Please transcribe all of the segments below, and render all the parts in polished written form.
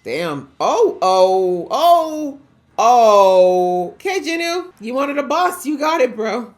Damn. Oh. Okay, Jinu. You wanted a boss. You got it, bro.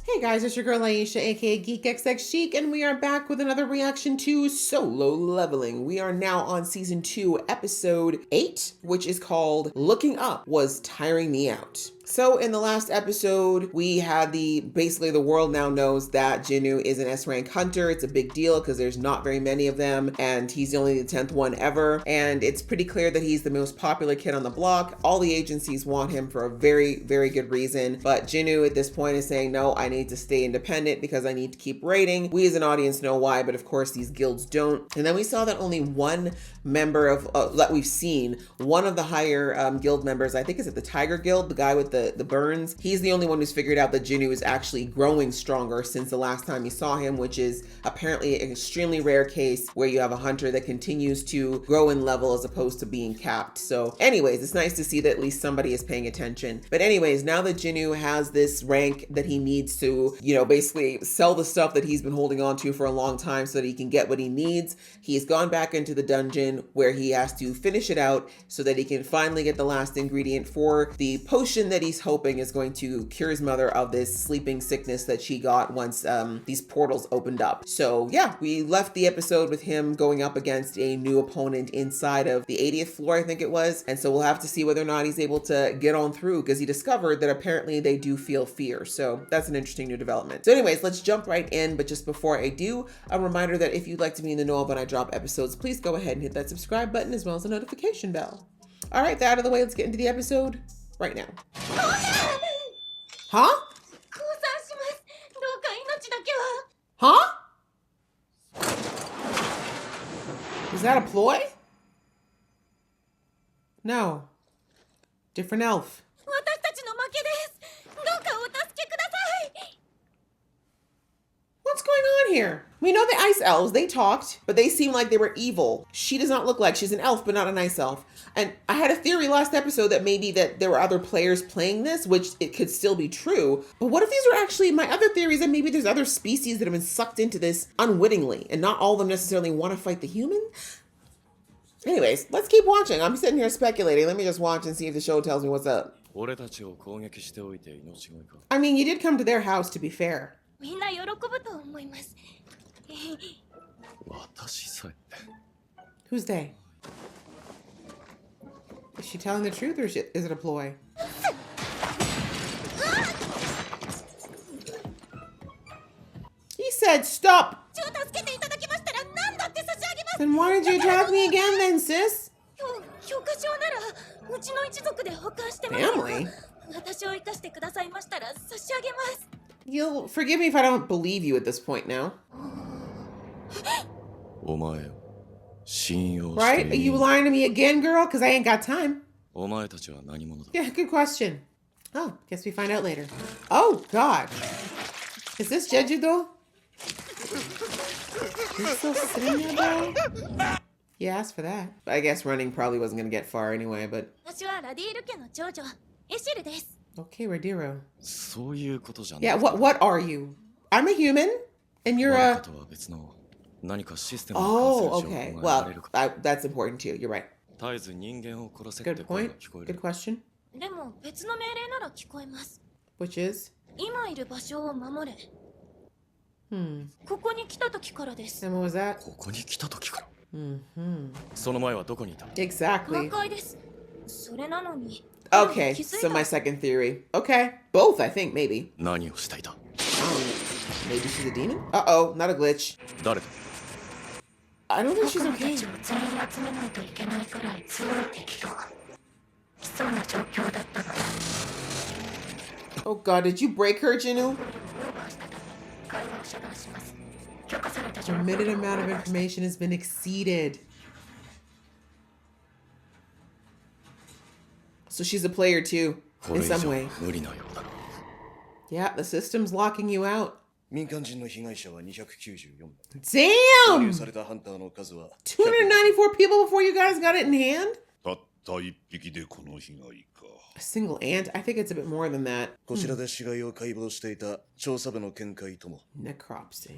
Hey guys, it's your girl Aisha, aka GeekXX Chic, and we are back with another reaction to Solo Leveling. We are now on season 2, episode 8, which is called Looking Up Was Tiring Me Out. So in the last episode, we had basically the world now knows that Jinu is an S-rank hunter. It's a big deal because there's not very many of them, and he's only the 10th one ever. And it's pretty clear that he's the most popular kid on the block. All the agencies want him for a very, very good reason. But Jinu at this point is saying, no, I need to stay independent because I need to keep raiding. We as an audience know why, but of course these guilds don't. And then we saw that only one member of, that we've seen, one of the higher guild members, I think is it the Tiger Guild, the guy with the burns. He's the only one who's figured out that Jinu is actually growing stronger since the last time he saw him, which is apparently an extremely rare case where you have a hunter that continues to grow in level as opposed to being capped. So anyways, it's nice to see that at least somebody is paying attention. But anyways, now that Jinu has this rank that he needs to, basically sell the stuff that he's been holding on to for a long time so that he can get what he needs, he's gone back into the dungeon where he has to finish it out so that he can finally get the last ingredient for the potion that he's hoping is going to cure his mother of this sleeping sickness that she got once these portals opened up. So yeah, we left the episode with him going up against a new opponent inside of the 80th floor, I think it was. And so we'll have to see whether or not he's able to get on through, because he discovered that apparently they do feel fear. So that's an interesting new development. So anyways, let's jump right in. But just before I do, a reminder that if you'd like to be in the know of when I drop episodes, please go ahead and hit that subscribe button as well as the notification bell. All right, that out of the way, let's get into the episode right now. Huh? Huh? Is that a ploy? No. Different elf. What's going on here? We know the ice elves, they talked, but they seem like they were evil. She does not look like she's an elf, but not an ice elf. And I had a theory last episode that maybe that there were other players playing this, which it could still be true. But what if these were actually, my other theory is that maybe there's other species that have been sucked into this unwittingly, and not all of them necessarily want to fight the human? Anyways, let's keep watching. I'm sitting here speculating. Let me just watch and see if the show tells me what's up. I mean, you did come to their house, to be fair. Who's they? Is she telling the truth, or is it a ploy? He said stop! Then why did you attack me again then, sis? Family? You'll forgive me if I don't believe you at this point now. Right? Are you lying to me again, girl? Because I ain't got time. Yeah, good question. Oh, guess we find out later. Oh, God. Is this Jeju-do? You're still sitting there, bro? You asked for that. I guess running probably wasn't going to get far anyway, but... Okay, Radiro. Yeah, what are you? I'm a human, and you're a... Oh, okay. Well, that's important too. You're right. Good point. Good question. Which is? And what was that? Exactly. Okay, so my second theory. Okay, both, I think, maybe. Maybe she's a demon? Uh-oh, not a glitch. I don't think she's okay. Oh God, did you break her, Jinu? Permitted amount of information has been exceeded. So she's a player too, in some way. Yeah, the system's locking you out. Damn! 294 people before you guys got it in hand? た一匹でこの被害か。 A single ant? I think it's a bit more than that. こちらで死骸を解剖していた調査部の見解とも。 Necropsy.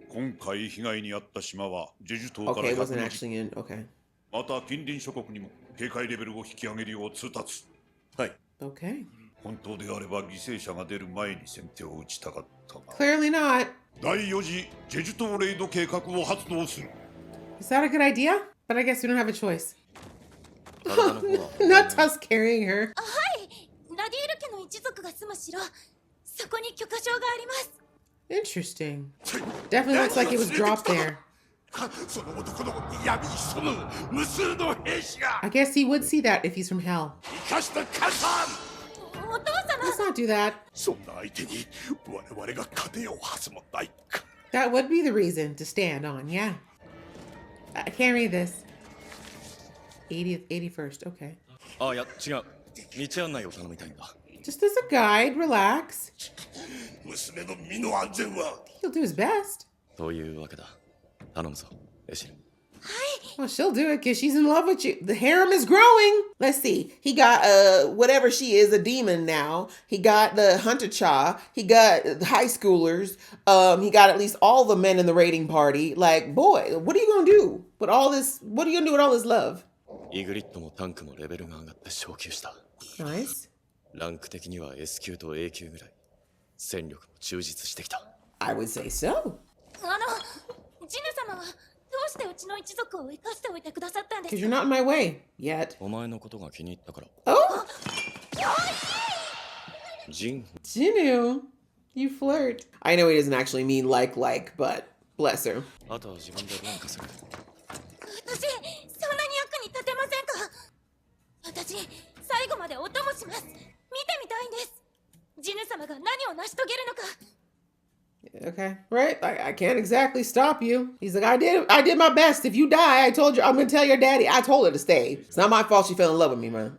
今回被害に遭った島はジェジュ島から Okay, it 100 wasn't の actually in. Okay. また近隣諸国にも警戒レベルを引き上げるよう通達。はい。 Okay. 本当であれば犠牲者が出る前に先手を打ちたかったが。 Clearly not. 第4次ジェジュ島レイド計画を発動する。 Is that a good idea? But I guess we don't have a choice. Not us carrying her. はい、ラディール家の一族が住む城、そこに許可証があります。 Interesting. Definitely looks like it was dropped there. その男の闇潜む無数の兵士が I guess he would see that if he's from hell. 生かしたカさん。お父様、 Let's not do that. そんな相手に我々が勝てようはずもないか。 That would be the reason to stand on, yeah. I can't read this. 80th, 81st, okay. あ、いや違う。道案内を頼みたいんだ。 Just as a guide, relax. 娘の身の安全は He'll do his best. というわけだ。頼むぞ、エシル。 Well, she'll do it because she's in love with you. The harem is growing. Let's see. He got whatever she is, a demon now. He got the hunter cha. He got the high schoolers. He got at least all the men in the raiding party. Like, boy, what are you gonna do with all this? What are you gonna do with all this love? イグリッドもタンクもレベルが上がって昇級した。 Nice. ランク的には S 級と A 級ぐらい。戦力も充実してきた。 I would say so. ジヌ様はどうしてうちの一族を生かしておいてくださったんです Because か you're not in my way yet. お前のことが気に入ったから。 Oh, ジン、 Jinu, you flirt. I know he doesn't actually mean like, but bless her. あとは自分でどうにかする。私、そんなに役に立てませんか？私、最後までお供します。見てみたいんです。ジヌ様が何を成し遂げるのか。 Okay, right? I can't exactly stop you. He's like, I did my best. If you die, I told you, I'm gonna tell your daddy. I told her to stay. It's not my fault she fell in love with me, man.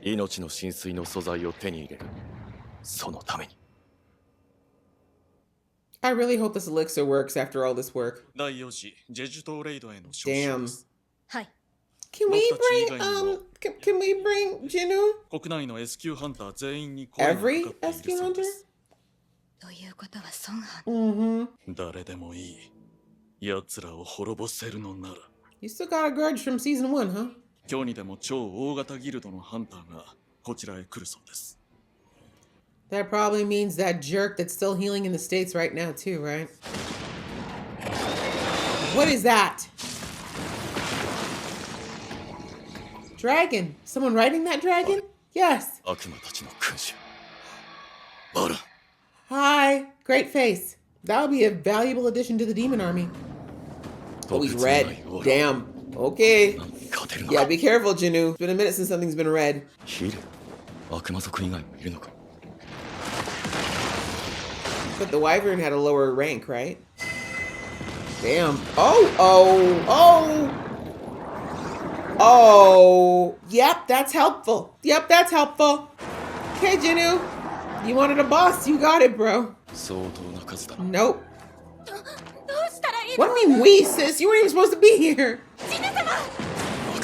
命の浸水の素材を手に入れる。そのために。 I really hope this elixir works after all this work. 第4次ジェジュ島レイドへの招集 Damn. です。はい。 Can we bring can we bring Jinu? 国内の S 級ハンター全員に声がかか Every ってい S る Q そう hunter? です。ということは孫藩。Mm-hmm. 誰でもいい。奴らを滅ぼせるのなら、 You still got a grudge from season 1, huh? 今日にでも超大型ギルドのハンターがこちらへ来るそうです。 That probably means that jerk that's still healing in the States right now, too, right? What is that? Dragon. Someone riding that dragon? Yes. 悪魔たちの君主。バラ。 Hi. Great face. That would be a valuable addition to the demon army. Oh, he's red. Damn. Okay. 勝てるの Yeah, か。 be careful, Jinu. It's been a minute since something's been red. ヒル。悪魔族以外もいるのか。 But the wyvern had a lower rank, right? Damn. Oh. Yep, that's helpful. Okay, Jinu. You wanted a boss. You got it, bro. 相当な数だ。 Nope. どうしたらいい What do you mean we, sis? You weren't even supposed to be here. ジヌ様。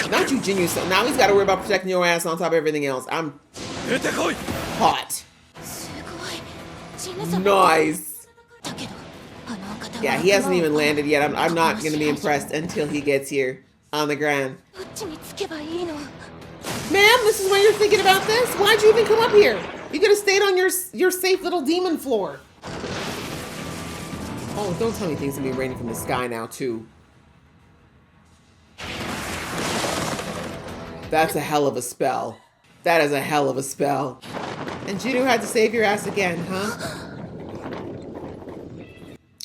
Not you, Jinu. So now he's got to worry about protecting your ass on top of everything else. I'm 出てこい。 hot. すごい。ジヌ様。 Nice. だけど、あのお方は Yeah, he hasn't even landed yet. I'm not going to be impressed until he gets here on the ground. どっちにつけばいいの？ Ma'am, this is why you're thinking about this? Why'd you even come up here? You could have stayed on your safe little demon floor. Oh, don't tell me things are gonna be raining from the sky now, too. That's a hell of a spell. That is a hell of a spell. And Jinu had to save your ass again, huh?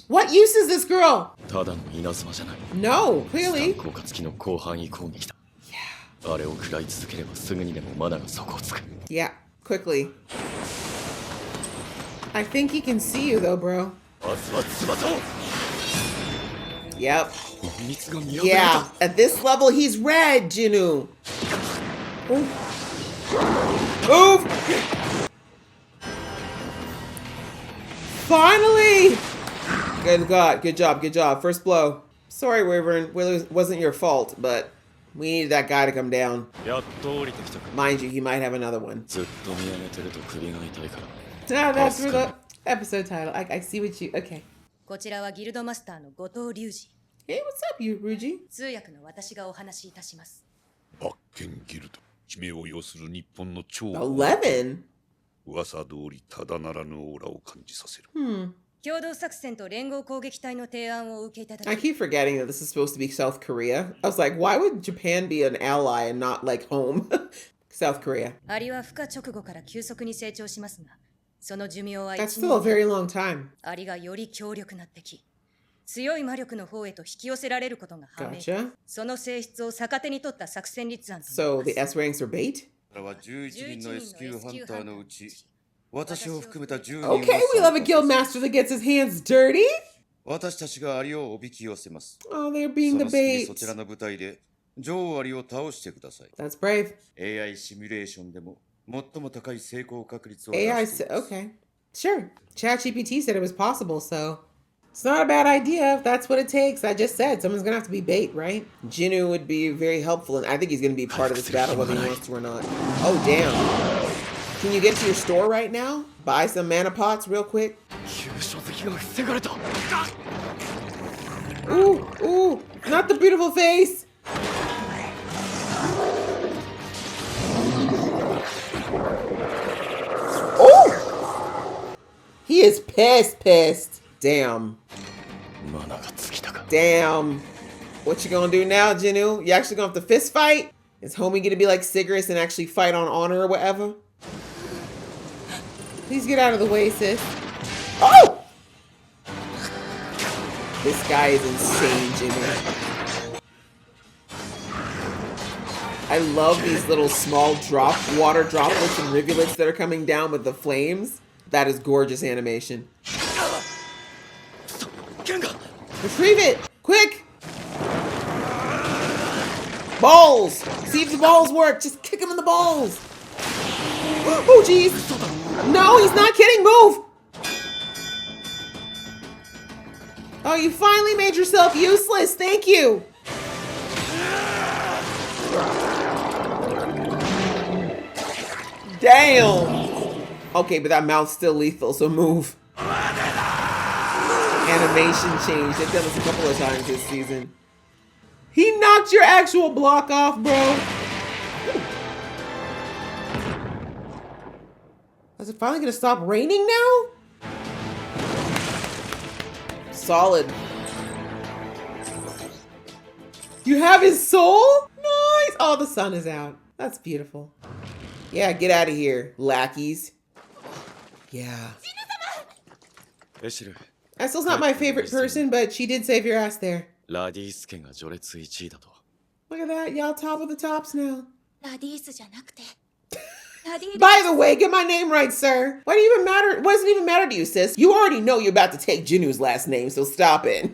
What use is this girl? ただの稲妻じゃない。 No, clearly. 効果付きの広範囲攻撃だ。あれを食らい続ければすぐにでもマナが底をつく。 Yeah, quickly. I think he can see you though, bro. まずは翼を。 Yep. 秘密が見破られ Yeah, た。 at this level, he's red, Jinu. Move! Finally! Good God, good job. First blow. Sorry, Wyvern, it wasn't your fault, but We needed that guy to come down. やっと降りてきたか。 Mind you, he might have another one. ずっと見上げてると首が痛いから。 Ah, that's for the episode title. I see what you... Okay. こちらはギルドマスターの後藤隆二。 Hey, what's up, you, Ruji? 通訳の私がお話しいたします。バッケンギルド地名を要する日本の超 11? 噂通りただならぬオーラを感じさせる 共同作戦と連合攻撃隊の提案を受けいただ I き、 keep forgetting that this is supposed to be South Korea. I was like, why would Japan be an ally and not like home? South Korea. アリは孵化直後から急速に成長しますが、その寿命は That's 1 still a 年。 very long time. アリがより強力な敵、強い魔力の方へと引き寄せられることが判明。 Gotcha. その性質を逆手に取った作戦立案とな So り the ます。 S ranks are bait? これは11人の S 級ハンターのうち、私を含めた10人 Okay, we love a guild master that gets his hands dirty. 私たちがアリをおびき寄せます。 Oh, they're そ being the の隙に bait. そちらの舞台で女王アリを倒してください。 That's brave. AI シミュレーションでも最も高い成功確率を出 AI してい said, ます。 okay. Sure. ChatGPT said it was possible, so it's not a bad idea if that's what it takes. I just said someone's gonna have to be bait, right? Jinu would be very helpful, and I think he's gonna be part of this battle whether he wants to or not. Oh, damn. Can you get to your store right now? Buy some mana pots real quick? 急所敵が防がれた。 Ooh, ooh, not the beautiful face. Oh! He is pissed. Damn. マナが尽きたか。 Damn. What you gonna do now, Jinu? You actually gonna have to fist fight? Is homie gonna be like Sigris and actually fight on honor or whatever? Please get out of the way, sis. Oh! This guy is insane, Jinu. I love these little small water droplets and rivulets that are coming down with the flames. That is gorgeous animation. 剣が。 Retrieve it! Quick! Balls! See if the balls work. Just kick him in the balls. Oh, jeez. No, he's not kidding. Move! Oh, you finally made yourself useless. Thank you. Damn. Okay, but that mouth's still lethal, so move. Animation change. They've done this a couple of times this season. He knocked your actual block off, bro. Is it finally gonna stop raining now? Solid. You have his soul? Nice. Oh, the sun is out. That's beautiful. Yeah, get out of here, lackeys. Yeah. エシル、 Estel's not my favorite person, but she did save your ass there. ラディース家が序列1位だと。 Look at that. Y'all top of the tops now. ラディースじゃなくてラディー By the way, get my name right, sir. Why do you even matter? What does it even matter to you, sis? You already know you're about to take Jinu's last name, so stop it.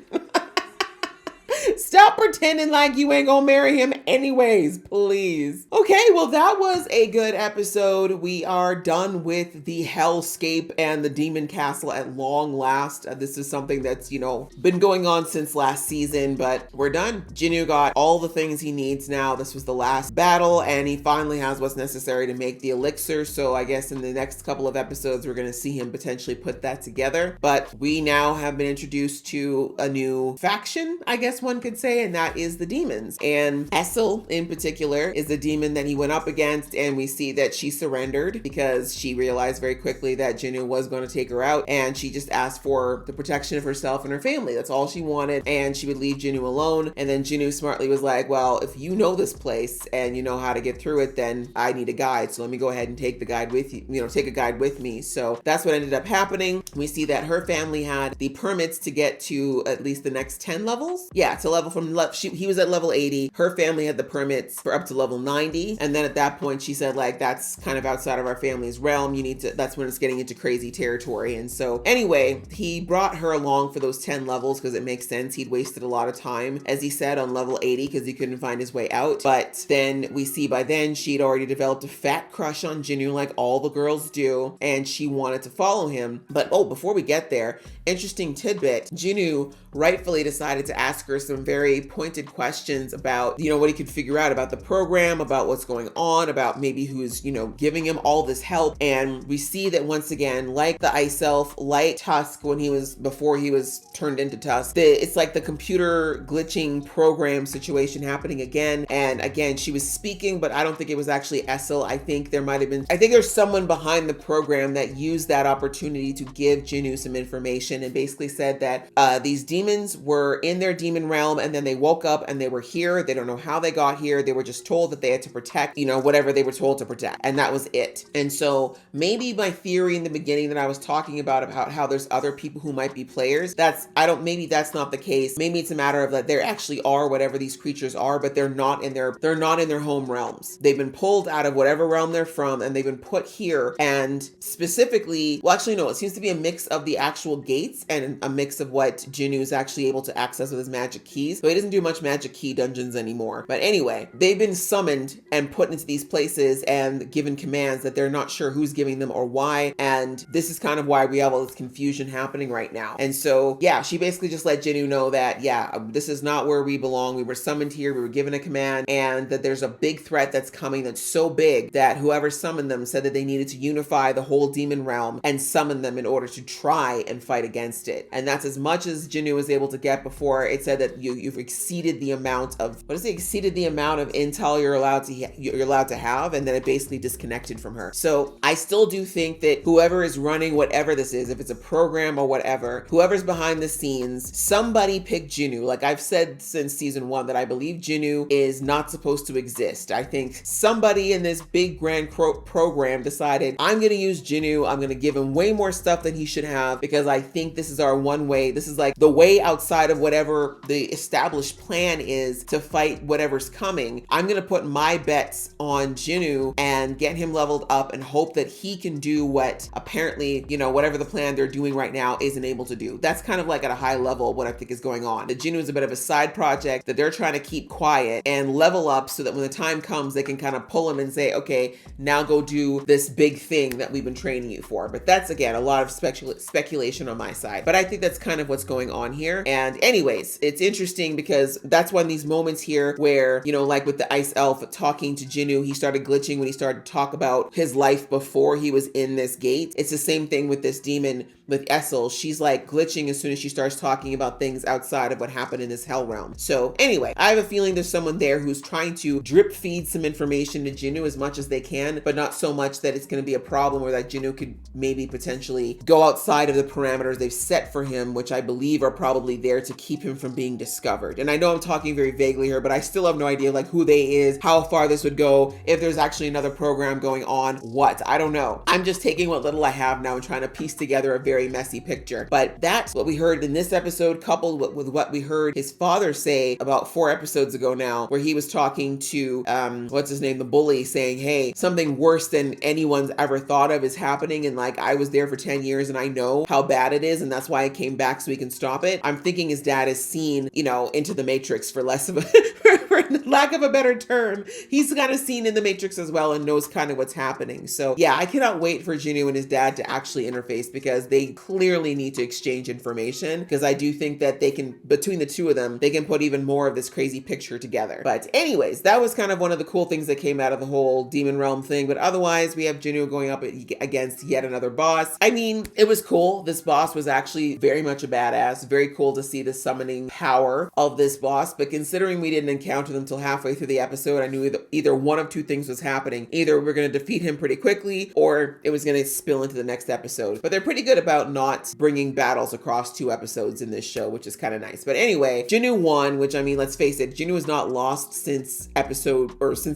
Stop pretending like you ain't gonna marry him anyways, please. Okay, well, that was a good episode. We are done with the Hellscape and the Demon Castle at long last. This is something that's, you know, been going on since last season, but we're done. Jinu got all the things he needs now. This was the last battle, and he finally has what's necessary to make the elixir. So I guess in the next couple of episodes, we're gonna see him potentially put that together. But we now have been introduced to a new faction, I guess one could say, and that is the demons. And Essel in particular is a demon that he went up against, and we see that she surrendered because she realized very quickly that Jinu was going to take her out, and she just asked for the protection of herself and her family. That's all she wanted, and she would leave Jinu alone. And then Jinu smartly was like, well, if you know this place and you know how to get through it, then I need a guide, so let me go ahead and take the guide with you, take a guide with me. So that's what ended up happening. We see that her family had the permits to get to at least the next 10 levels. Yeah, to level from he was at level 80. Her family had the permits for up to level 90. And then at that point, she said, like, that's kind of outside of our family's realm. You need to, that's when it's getting into crazy territory. And so anyway, he brought her along for those 10 levels because it makes sense. He'd wasted a lot of time, as he said, on level 80 because he couldn't find his way out. But then we see by then she'd already developed a fat crush on Jinu, like all the girls do. And she wanted to follow him. But oh, before we get there, interesting tidbit, Jinu rightfully decided to ask her some very very pointed questions about, you know, what he could figure out about the program, about what's going on, about maybe who's, you know, giving him all this help. And we see that once again, like the Ice Elf, like Tusk before he was turned into Tusk, it's like the computer glitching program situation happening again. And again, she was speaking, but I don't think it was actually Essel. I think there's someone behind the program that used that opportunity to give Jinwoo some information and basically said that these demons were in their demon realm and then they woke up and they were here. They don't know how they got here. They were just told that they had to protect, you know, whatever they were told to protect. And that was it. And so maybe my theory in the beginning that I was talking about how there's other people who might be players, maybe that's not the case. Maybe it's a matter of that there actually are whatever these creatures are, but they're not in their home realms. They've been pulled out of whatever realm they're from and they've been put here. And specifically, well, actually, no, it seems to be a mix of the actual gates and a mix of what Jinwoo is actually able to access with his magic keys. So he doesn't do much magic key dungeons anymore. But anyway, they've been summoned and put into these places and given commands that they're not sure who's giving them or why. And this is kind of why we have all this confusion happening right now. And so, yeah, she basically just let Jinwoo know that, yeah, this is not where we belong. We were summoned here. We were given a command, and that there's a big threat that's coming that's so big that whoever summoned them said that they needed to unify the whole demon realm and summon them in order to try and fight against it. And that's as much as Jinwoo was able to get before. It said that you've exceeded the amount of, exceeded the amount of intel you're allowed to have, and then it basically disconnected from her. So I still do think that whoever is running whatever this is, if it's a program or whatever, whoever's behind the scenes, somebody picked Jinwoo. Like I've said since season 1 that I believe Jinwoo is not supposed to exist. I think somebody in this big grand program decided, I'm going to use Jinwoo. I'm going to give him way more stuff than he should have, because I think this is our one way. This is like the way outside of whatever the established plan is to fight whatever's coming. I'm going to put my bets on Jinwoo and get him leveled up and hope that he can do what apparently, you know, whatever the plan they're doing right now isn't able to do. That's kind of like at a high level what I think is going on. The Jinwoo is a bit of a side project that they're trying to keep quiet and level up so that when the time comes, they can kind of pull him and say, okay, now go do this big thing that we've been training you for. But that's, again, a lot of speculation on my side. But I think that's kind of what's going on here. And anyways, it's interesting because that's one of these moments here where, you know, like with the Ice Elf talking to Jinwoo, he started glitching when he started to talk about his life before he was in this gate. It's the same thing with this demon with Essel. She's like glitching as soon as she starts talking about things outside of what happened in this hell realm. So anyway, I have a feeling there's someone there who's trying to drip feed some information to Jinwoo as much as they can, but not so much that it's going to be a problem or that Jinwoo could maybe potentially go outside of the parameters they've set for him, which I believe are probably there to keep him from being discovered. And I know I'm talking very vaguely here, but I still have no idea like who they is, how far this would go, if there's actually another program going on, what, I don't know. I'm just taking what little I have now and trying to piece together a very messy picture. But that's what we heard in this episode, coupled with what we heard his father say about 4 episodes ago now, where he was talking to, what's his name, the bully, saying, hey, something worse than anyone's ever thought of is happening. And like, I was there for 10 years and I know how bad it is. And that's why I came back so we can stop it. I'm thinking his dad has seen, you know, into the Matrix for less of a, for lack of a better term. He's kind of seen in the Matrix as well and knows kind of what's happening. So yeah, I cannot wait for Jinwoo and his dad to actually interface, because they clearly need to exchange information, because I do think that they can, between the two of them, they can put even more of this crazy picture together. But anyways, that was kind of one of the cool things that came out of the whole Demon Realm thing. But otherwise, we have Jinwoo going up against yet another boss. I mean, it was cool. This boss was actually very much a badass. Very cool to see the summoning power of this boss. But considering we didn't encounter them until halfway through the episode, I knew either one of two things was happening. Either we're going to defeat him pretty quickly, or it was going to spill into the next episode. But they're pretty good about not bringing battles across 2 episodes in this show, which is kind of nice. But anyway, Jinwoo won, which, I mean, let's face it, Jinwoo has not lost since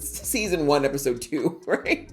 season 1, episode 2, right?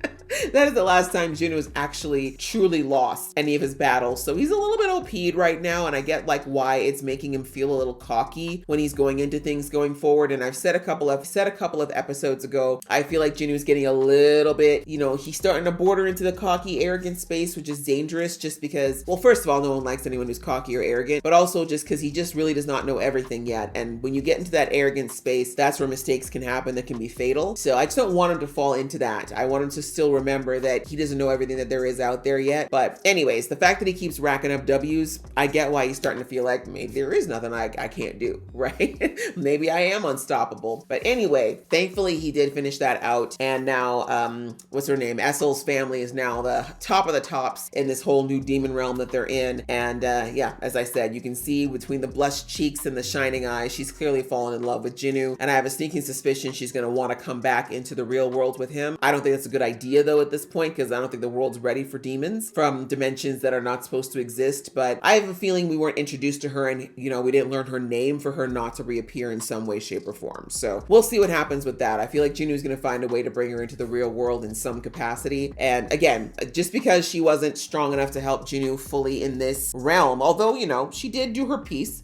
That is the last time Jinwoo has actually truly lost any of his battles. So he's a little bit OP'd right now, and I get like why it's making him feel a little cocky when he's going into things going forward. And I've said a couple of said a couple of episodes ago, I feel like Jinu's getting a little bit, he's starting to border into the cocky, arrogant space, which is dangerous just because, well, first of all, no one likes anyone who's cocky or arrogant, but also just because he just really does not know everything yet. And when you get into that arrogant space, that's where mistakes can happen that can be fatal. So I just don't want him to fall into that. I want him to still remember that he doesn't know everything that there is out there yet. But anyways, the fact that he keeps racking up W's, I get why he's starting to feel like maybe there is nothing I can't do, right? Maybe I am unstoppable. But anyway, thankfully he did finish that out. And now, what's her name? Essel's family is now the top of the tops in this whole new demon realm that they're in. And yeah, as I said, you can see between the blushed cheeks and the shining eyes, she's clearly fallen in love with Jinu. And I have a sneaking suspicion she's going to want to come back into the real world with him. I don't think that's a good idea though at this point, because I don't think the world's ready for demons from dimensions that are not supposed to exist. But I have a feeling we weren't introduced to her and, we didn't learn her name for her not to reappear in some way, shape, or form. So we'll see what happens with that. I feel like Jinu's going to find a way to bring her into the real world in some capacity. And again, just because she wasn't strong enough to help Jinu fully in this realm, although, she did do her piece.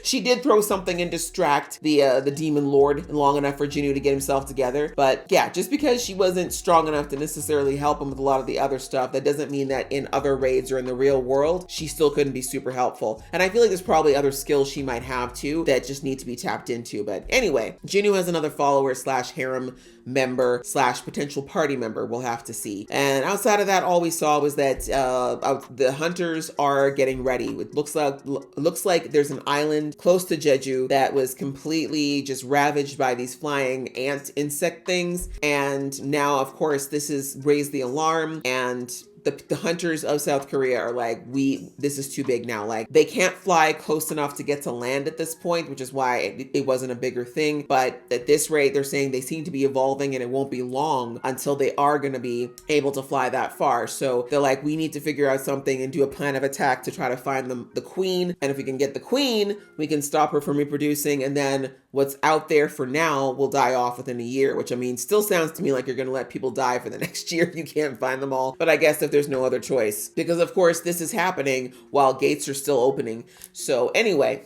She did throw something and distract the demon lord long enough for Jinu to get himself together. But yeah, just because she wasn't strong enough to necessarily help him with a lot of the other stuff, that doesn't mean that in other raids or in the real world, she still couldn't be super helpful. And I feel like there's probably other skills she might have too that just need to be tapped into. But anyway, Jinu has another follower / harem member / potential party member. We'll have to see. And outside of that, all we saw was that the hunters are getting ready. It looks like there's an island close to Jeju that was completely just ravaged by these flying ant insect things. And now, of course, this has raised the alarm, and the hunters of South Korea are like, this is too big now. Like, they can't fly close enough to get to land at this point, which is why it wasn't a bigger thing. But at this rate, they're saying they seem to be evolving, and it won't be long until they are going to be able to fly that far. So they're like, we need to figure out something and do a plan of attack to try to find the queen. And if we can get the queen, we can stop her from reproducing. And then what's out there for now will die off within a year, which, I mean, still sounds to me like you're going to let people die for the next year if you can't find them all. But I guess if there's no other choice, because of course this is happening while gates are still opening. So anyway,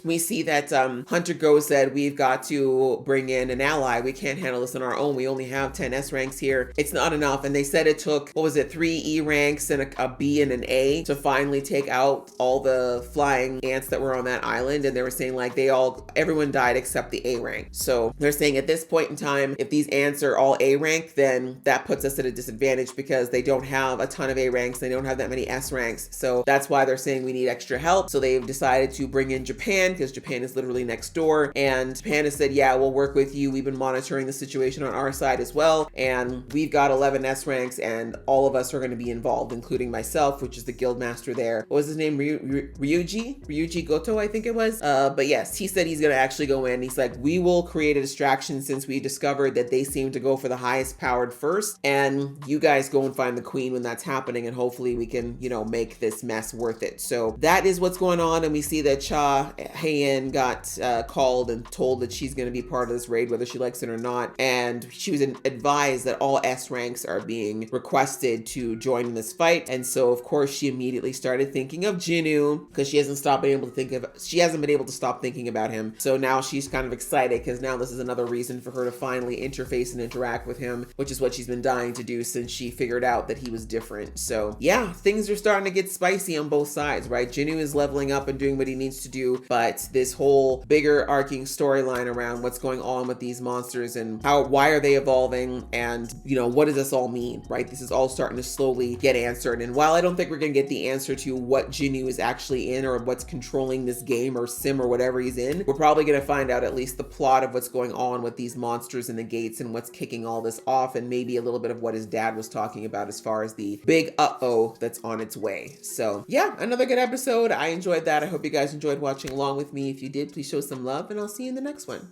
we see that Hunter Go said, we've got to bring in an ally. We can't handle this on our own. We only have 10 S ranks here. It's not enough. And they said it took, 3 E ranks and a B and an A to finally take out all the flying ants that were on that island. And they were saying like everyone died except the A rank. So they're saying at this point in time, if these ants are all A rank, then that puts us at a disadvantage because they don't have a ton of A ranks. They don't have that many S ranks. So that's why they're saying we need extra help. So they've decided to bring in Japan, because Japan is literally next door. And Japan has said, yeah, we'll work with you. We've been monitoring the situation on our side as well. And we've got 11 S ranks, and all of us are going to be involved, including myself, which is the guild master there. What was his name? Ryuji Goto, I think it was. But yes, he said he's going to actually go in. He's like, we will create a distraction since we discovered that they seem to go for the highest powered first. And you guys go and find the queen when that's happening, and hopefully we can, make this mess worth it. So that is what's going on. And we see that Cha Hae-in got called and told that she's going to be part of this raid, whether she likes it or not. And she was advised that all S ranks are being requested to join in this fight. And so of course she immediately started thinking of Jinu, because she hasn't been able to stop thinking about him. So now she's kind of excited, because now this is another reason for her to finally interface and interact with him, which is what she's been dying to do since she figured out that he was different. So yeah, things are starting to get spicy on both sides, right? Jinu is leveling up and doing what he needs to do, but this whole bigger arcing storyline around what's going on with these monsters and why are they evolving, and what does this all mean, right? This is all starting to slowly get answered. And while I don't think we're gonna get the answer to what Jinu is actually in, or what's controlling this game or sim or whatever he's in, we're probably gonna find out at least the plot of what's going on with these monsters in the gates and what's kicking all this off, and maybe a little bit of what his dad was talking about as far as the big uh-oh that's on its way. So yeah, another good episode. I enjoyed that. I hope you guys enjoyed watching along with me. If you did, please show some love, and I'll see you in the next one.